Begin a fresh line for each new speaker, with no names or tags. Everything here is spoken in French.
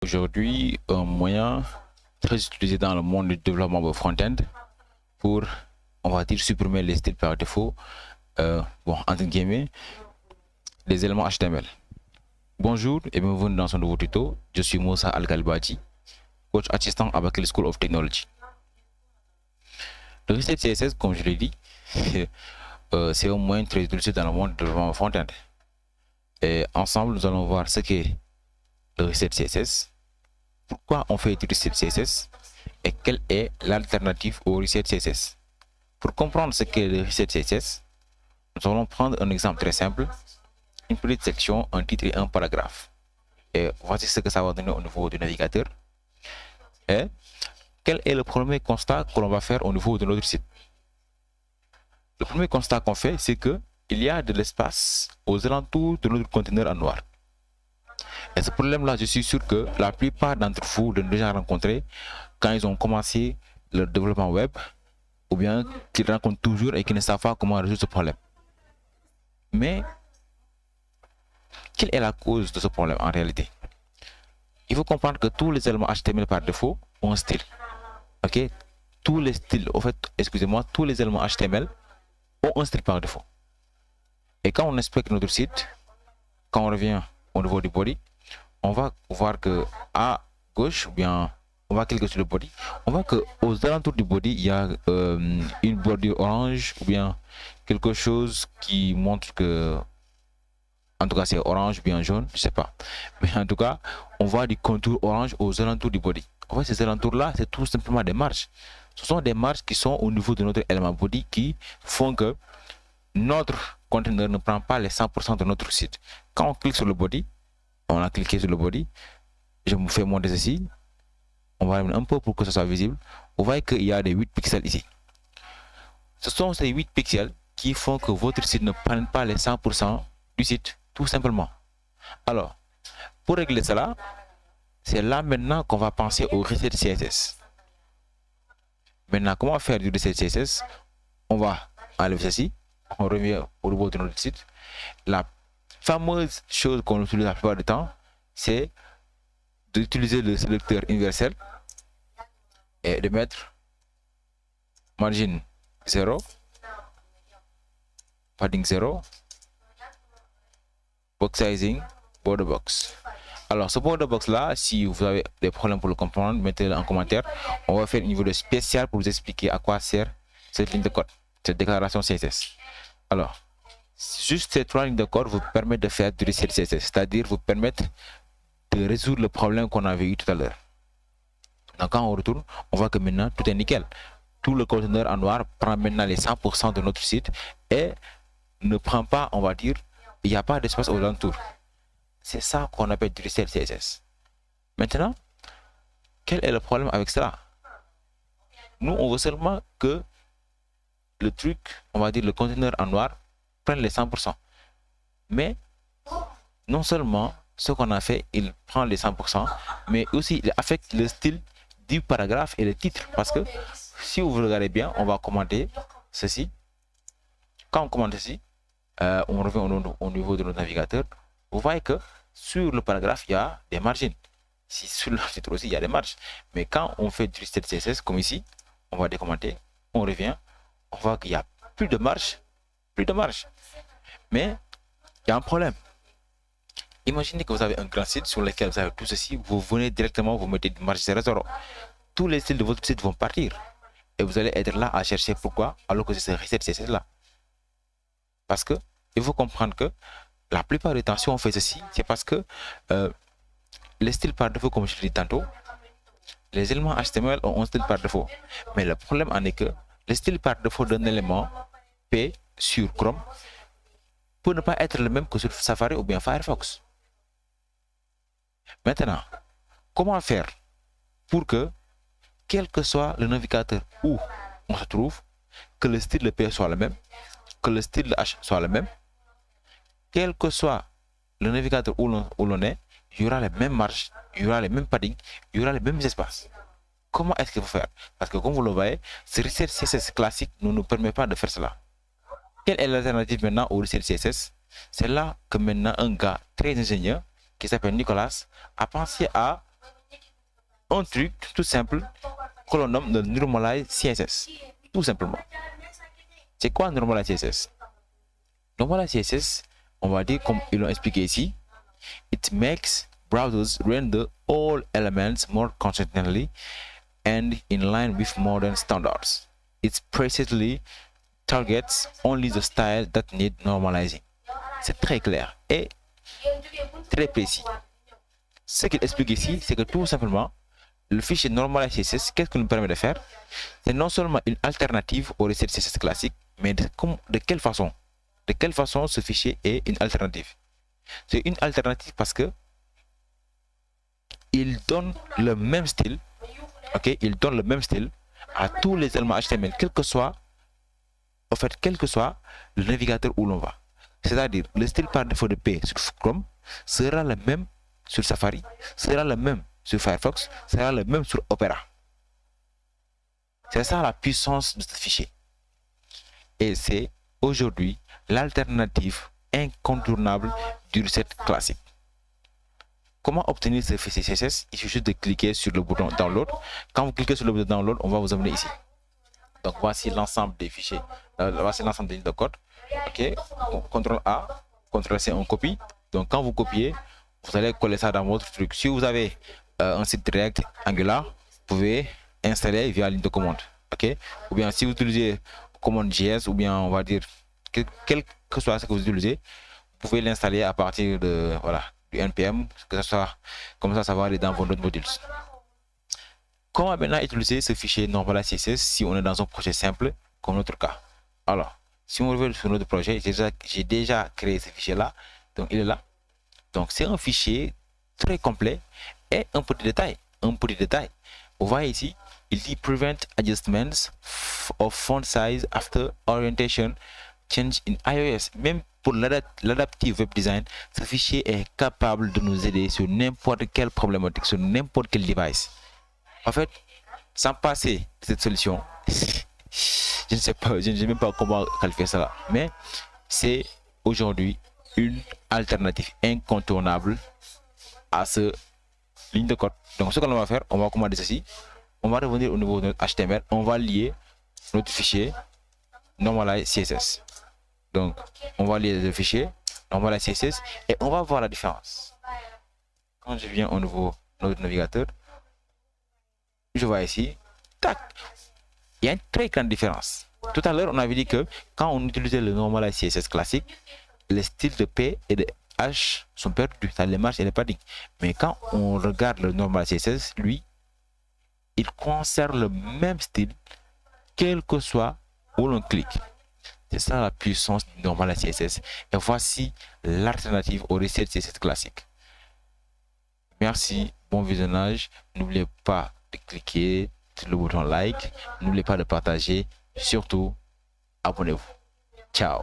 Aujourd'hui, un moyen très utilisé dans le monde du développement web front-end pour, on va dire, supprimer les styles par défaut, entre guillemets, les éléments HTML. Bonjour et bienvenue dans ce nouveau tuto. Je suis Moussa Al-Galbati, coach assistant à Berkeley School of Technology. Le reset CSS, comme je l'ai dit, c'est un moyen très utilisé dans le monde du développement front-end. Et ensemble, nous allons voir ce qu'est le reset CSS, pourquoi on fait du reset CSS et quelle est l'alternative au reset CSS. Pour comprendre ce qu'est le reset CSS, nous allons prendre un exemple très simple, une petite section, un titre et un paragraphe. Et voici ce que ça va donner au niveau du navigateur. Et quel est le premier constat que l'on va faire au niveau de notre site? Le premier constat qu'on fait, c'est qu'il y a de l'espace aux alentours de notre conteneur en noir. Et ce problème-là, je suis sûr que la plupart d'entre vous l'ont déjà rencontré quand ils ont commencé leur développement web, ou bien qu'ils rencontrent toujours et qu'ils ne savent pas comment résoudre ce problème. Mais, quelle est la cause de ce problème en réalité? Il faut comprendre que tous les éléments HTML par défaut ont un style. Ok? Tous les styles, en fait, excusez-moi, tous les éléments HTML ont un style par défaut. Et quand on inspecte notre site, quand on revient au niveau du body, on va voir que à gauche, ou bien on va cliquer sur le body, on voit que aux alentours du body, il y a une bordure orange, ou bien quelque chose qui montre que, en tout cas c'est orange ou bien jaune, je sais pas. Mais en tout cas, on voit du contour orange aux alentours du body. En fait, ces alentours-là, c'est tout simplement des marges. Ce sont des marges qui sont au niveau de notre élément body qui font que notre conteneur ne prend pas les 100% de notre site. Quand on clique sur le body, on a cliqué sur le body, je me fais monter ceci, on va ramener un peu pour que ce soit visible. Vous voyez qu'il y a des 8 pixels ici. Ce sont ces 8 pixels qui font que votre site ne prenne pas les 100% du site, tout simplement. Alors, pour régler cela, c'est là maintenant qu'on va penser au reset CSS. Maintenant, comment faire du reset CSS? On va enlever ceci, on revient au niveau de notre site. La fameuse chose qu'on utilise la plupart du temps, c'est d'utiliser le sélecteur universel et de mettre margin 0, padding 0, box sizing, border box. Alors ce border box là, si vous avez des problèmes pour le comprendre, mettez-le en commentaire. On va faire une vidéo spéciale pour vous expliquer à quoi sert cette ligne de code, cette déclaration CSS. Alors, juste ces 3 lignes de code vous permettent de faire du reset CSS, c'est-à-dire vous permettre de résoudre le problème qu'on avait eu tout à l'heure. Donc quand on retourne, on voit que maintenant tout est nickel. Tout le conteneur en noir prend maintenant les 100% de notre site et ne prend pas, on va dire, il n'y a pas d'espace aux alentours. C'est ça qu'on appelle du reset CSS. Maintenant, quel est le problème avec cela? Nous, on veut seulement que le truc, on va dire le conteneur en noir, prenne les 100%. Mais non seulement ce qu'on a fait, il prend les 100%, mais aussi il affecte le style du paragraphe et le titre. Parce que si vous regardez bien, on va commenter ceci. Quand on commente ceci, on revient au niveau de notre navigateur. Vous voyez que sur le paragraphe, il y a des margines. Si sur le titre aussi, il y a des marges. Mais quand on fait du reset CSS, comme ici, on va décommenter, on revient, on voit qu'il y a plus de marge. Mais il y a un problème. Imaginez que vous avez un grand site sur lequel vous avez tout ceci, vous venez directement, vous mettez une marge 0,0. Tous les styles de votre site vont partir. Et vous allez être là à chercher pourquoi, alors que c'est ce reset CSS là. Parce que il faut comprendre que la plupart du temps, si on fait ceci, c'est parce que les styles par défaut, comme je l'ai dit tantôt, les éléments HTML ont un style par défaut. Mais le problème en est que le style par défaut d'un élément P sur Chrome peut ne pas être le même que sur Safari ou bien Firefox. Maintenant, comment faire pour que, quel que soit le navigateur où on se trouve, que le style de P soit le même, que le style de H soit le même, quel que soit le navigateur où l'on est, il y aura les mêmes marges, il y aura les mêmes paddings, il y aura les mêmes espaces. Comment est-ce qu'il faut faire? Parce que comme vous le voyez, ce reset CSS classique ne nous permet pas de faire cela. Quelle est l'alternative maintenant au reset CSS? C'est là que maintenant un gars très ingénieur qui s'appelle Nicolas a pensé à un truc tout simple que l'on nomme le Normalize CSS. Tout simplement. C'est quoi Normalize CSS? Normalize CSS, on va dire comme ils l'ont expliqué ici, it makes browsers render all elements more consistently and in line with modern standards. It precisely targets only the style that need normalizing. C'est très clair et très précis. Ce qu'il explique ici, c'est que tout simplement, le fichier Normalize CSS, qu'est-ce qu'il nous permet de faire? C'est non seulement une alternative au reset CSS classique, mais de quelle façon? De quelle façon ce fichier est une alternative? C'est une alternative parce que il donne le même style, ok? Il donne le même style à tous les éléments HTML, quel que soit le navigateur où l'on va. C'est-à-dire, le style par défaut de P sur Chrome sera le même sur Safari, sera le même sur Firefox, sera le même sur Opera. C'est ça la puissance de ce fichier. Et c'est aujourd'hui l'alternative incontournable du reset classique. Comment obtenir ce fichier CSS? Il suffit juste de cliquer sur le bouton Download. Quand vous cliquez sur le bouton Download, on va vous amener ici. Donc voici l'ensemble des fichiers, voici l'ensemble des lignes de code. Ok, CTRL A, CTRL C, on copie. Donc quand vous copiez, vous allez coller ça dans votre truc. Si vous avez un site React Angular, vous pouvez installer via ligne de commande. Ok, ou bien si vous utilisez commande JS, ou bien on va dire quel que soit ce que vous utilisez, vous pouvez l'installer à partir de du npm, que ce soit comme ça va aller dans vos autres modules. Comment maintenant utiliser ce fichier Normalize CSS si on est dans un projet simple comme notre cas? Alors, si on revient sur notre projet, j'ai déjà créé ce fichier là, donc il est là. Donc c'est un fichier très complet et un petit détail. Vous voyez ici, il dit prevent adjustments of font size after orientation change in iOS. Même pour l'adaptive web design, ce fichier est capable de nous aider sur n'importe quelle problématique, sur n'importe quel device. En fait, sans passer de cette solution, je ne sais même pas comment qualifier ça, mais c'est aujourd'hui une alternative incontournable à ce ligne de code. Donc ce que l'on va faire, on va commander ceci, on va revenir au niveau de notre HTML, on va lier notre fichier Normalize CSS. Donc on va lier le fichier Normalize CSS et on va voir la différence. Quand je viens au niveau de notre navigateur, je vois ici, tac, il y a une très grande différence. Tout à l'heure, on avait dit que quand on utilisait le Normalize CSS classique, les styles de P et de H sont perdus, ça les marche et les paradigmes. Mais quand on regarde le Normalize CSS, lui, il conserve le même style, quel que soit où l'on clique. C'est ça la puissance du Normalize CSS. Et voici l'alternative au reset CSS classique. Merci, bon visionnage. N'oubliez pas de cliquer sur le bouton like. N'oubliez pas de partager. Surtout, abonnez-vous. Ciao.